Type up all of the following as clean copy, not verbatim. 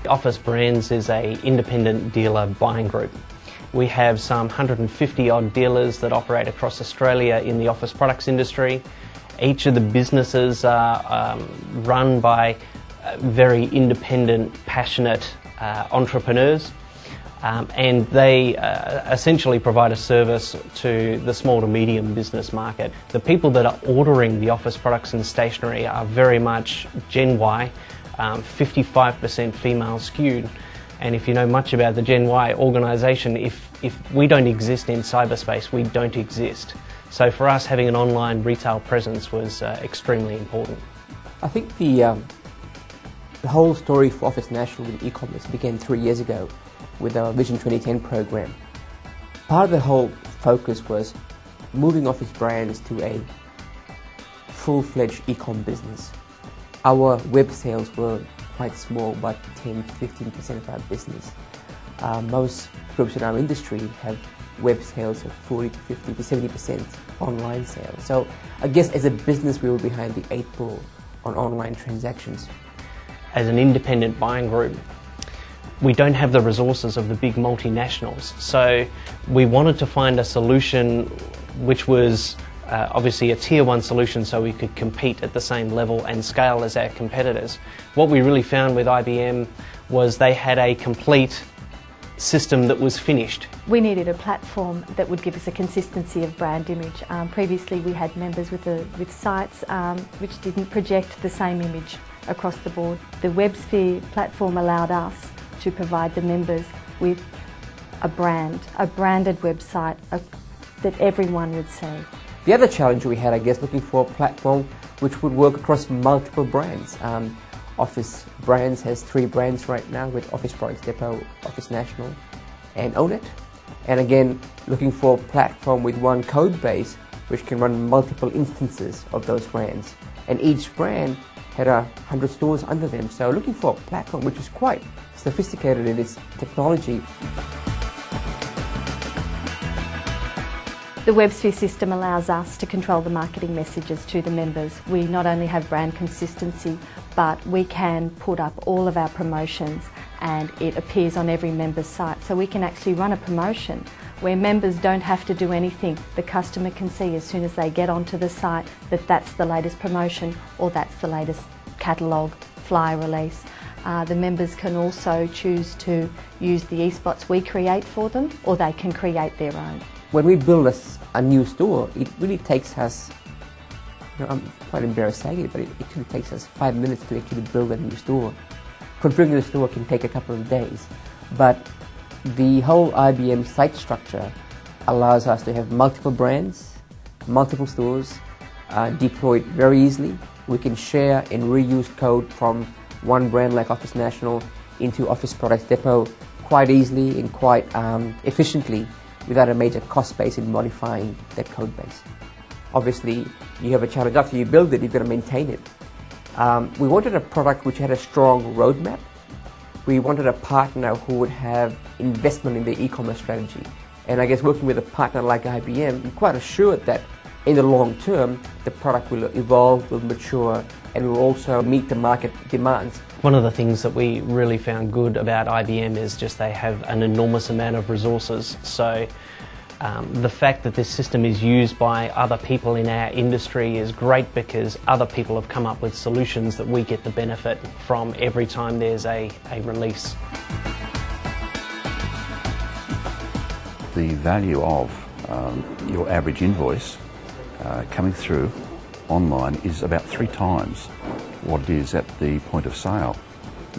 Office Brands is an independent dealer buying group. We have some 150 odd dealers that operate across Australia in the office products industry. Each of the businesses are run by very independent, passionate entrepreneurs, and they essentially provide a service to the small to medium business market. The people that are ordering the office products and stationery are very much Gen Y, 55% female skewed. And if you know much about the Gen Y organisation, if we don't exist in cyberspace, we don't exist. So for us, having an online retail presence was extremely important. I think the whole story for Office National with e-commerce began 3 years ago with our Vision 2010 program. Part of the whole focus was moving Office Brands to a full-fledged e-com business. Our web sales were quite small, about 10-15% of our business. Most groups in our industry have web sales of 40 to 50 to 70% online sales. So I guess as a business we were behind the 8 ball on online transactions. As an independent buying group, we don't have the resources of the big multinationals. So we wanted to find a solution which was obviously a tier 1 solution so we could compete at the same level and scale as our competitors. What we really found with IBM was they had a complete system that was finished. We needed a platform that would give us a consistency of brand image. Previously we had members with sites which didn't project the same image across the board. The WebSphere platform allowed us to provide the members with a branded website that everyone would see. The other challenge we had, I guess, looking for a platform which would work across multiple brands. Office Brands has 3 brands right now with Office Products Depot, Office National and Own It. And again, looking for a platform with one code base which can run multiple instances of those brands. And each brand had 100 stores under them. So looking for a platform which is quite sophisticated in its technology. The WebSphere system allows us to control the marketing messages to the members. We not only have brand consistency, but we can put up all of our promotions and it appears on every member's site. So we can actually run a promotion where members don't have to do anything. The customer can see as soon as they get onto the site that that's the latest promotion or that's the latest catalogue, flyer release. The members can also choose to use the e-spots we create for them, or they can create their own. When we build a new store, it really takes us, I'm quite embarrassed saying it, but it actually takes us 5 minutes to actually build a new store. Configuring the store can take a couple of days, but the whole IBM site structure allows us to have multiple brands, multiple stores, deployed very easily. We can share and reuse code from one brand like Office National into Office Products Depot quite easily and quite efficiently without a major cost base in modifying that code base. Obviously, you have a challenge after you build it, you've got to maintain it. We wanted a product which had a strong roadmap. We wanted a partner who would have investment in the e-commerce strategy. And I guess working with a partner like IBM, you're quite assured that in the long term, the product will evolve, will mature, and will also meet the market demands. One of the things that we really found good about IBM is just they have an enormous amount of resources. So the fact that this system is used by other people in our industry is great because other people have come up with solutions that we get the benefit from every time there's a release. The value of your average invoice coming through online is about 3 times what it is at the point of sale.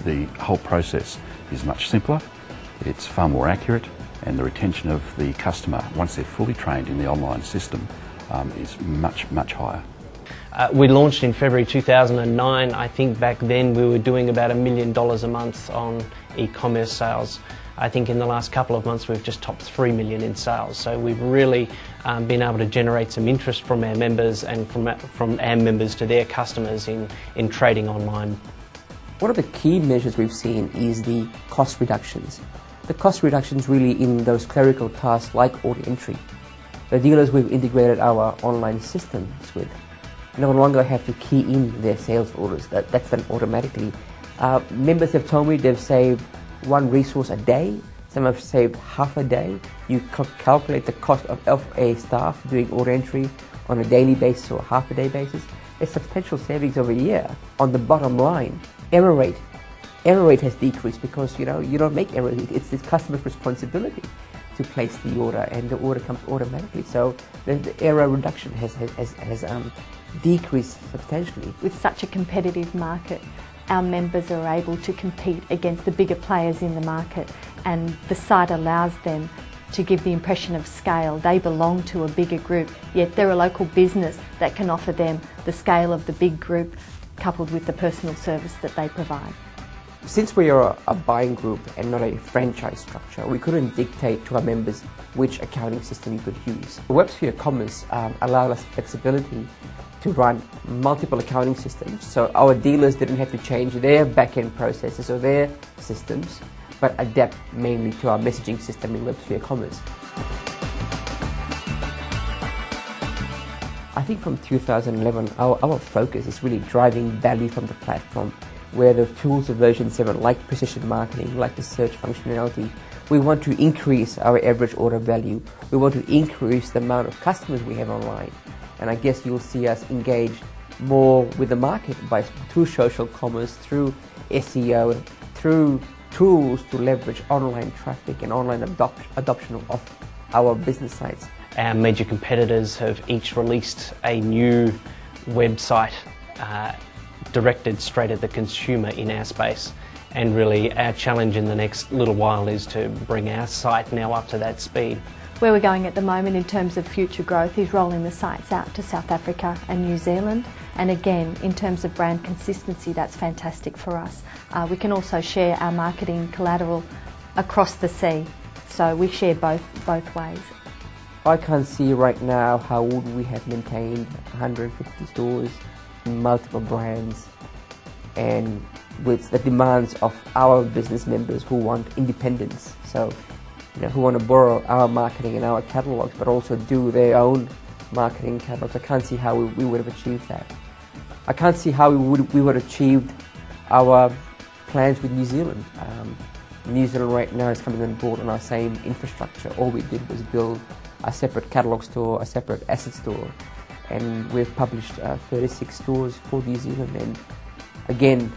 The whole process is much simpler, it's far more accurate, and the retention of the customer, once they're fully trained in the online system, is much, much higher. We launched in February 2009. I think back then we were doing about $1 million a month on e-commerce sales. I think in the last couple of months we've just topped 3 million in sales. So we've really been able to generate some interest from our members and from our members to their customers in trading online. One of the key measures we've seen is the cost reductions. The cost reductions really in those clerical tasks like order entry. The dealers we've integrated our online systems with no longer have to key in their sales orders. That's done automatically Members have told me they've saved one resource a day. Some have saved half a day. You calculate the cost of a staff doing order entry on a daily basis or a half a day basis. There's substantial savings over a year. On the bottom line, error rate has decreased because you don't make errors. It's the customer's responsibility to place the order, and the order comes automatically. So the error reduction has decreased substantially. With such a competitive market, our members are able to compete against the bigger players in the market, and the site allows them to give the impression of scale. They belong to a bigger group, yet they're a local business that can offer them the scale of the big group coupled with the personal service that they provide. Since we are a buying group and not a franchise structure, we couldn't dictate to our members which accounting system you could use. WebSphere Commerce allowed us flexibility to run multiple accounting systems, so our dealers didn't have to change their back-end processes or their systems, but adapt mainly to our messaging system in WebSphere Commerce. I think from 2011, our focus is really driving value from the platform, where the tools of version 7, like precision marketing, like the search functionality, we want to increase our average order value. We want to increase the amount of customers we have online. And I guess you'll see us engage more with the market through social commerce, through SEO, through tools to leverage online traffic and online adoption of our business sites. Our major competitors have each released a new website directed straight at the consumer in our space, and really our challenge in the next little while is to bring our site now up to that speed. Where we're going at the moment in terms of future growth is rolling the sites out to South Africa and New Zealand, and again in terms of brand consistency, that's fantastic for us. We can also share our marketing collateral across the sea, so we share both ways. I can't see right now how would we have maintained 150 stores, multiple brands, and with the demands of our business members who want independence, so who want to borrow our marketing and our catalogs but also do their own marketing catalogs. I can't see how we would have achieved that. I can't see how we would have achieved our plans with New Zealand. New Zealand right now is coming on board on our same infrastructure. All we did was build a separate catalogue store, a separate asset store, and we've published 36 stores for New Zealand. And again,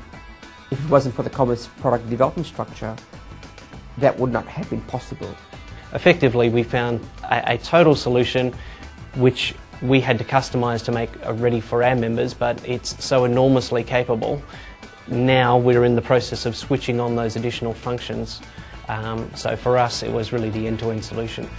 if it wasn't for the commerce product development structure, that would not have been possible. Effectively, we found a total solution which we had to customise to make ready for our members, but it's so enormously capable. Now we're in the process of switching on those additional functions. So for us, it was really the end-to-end solution.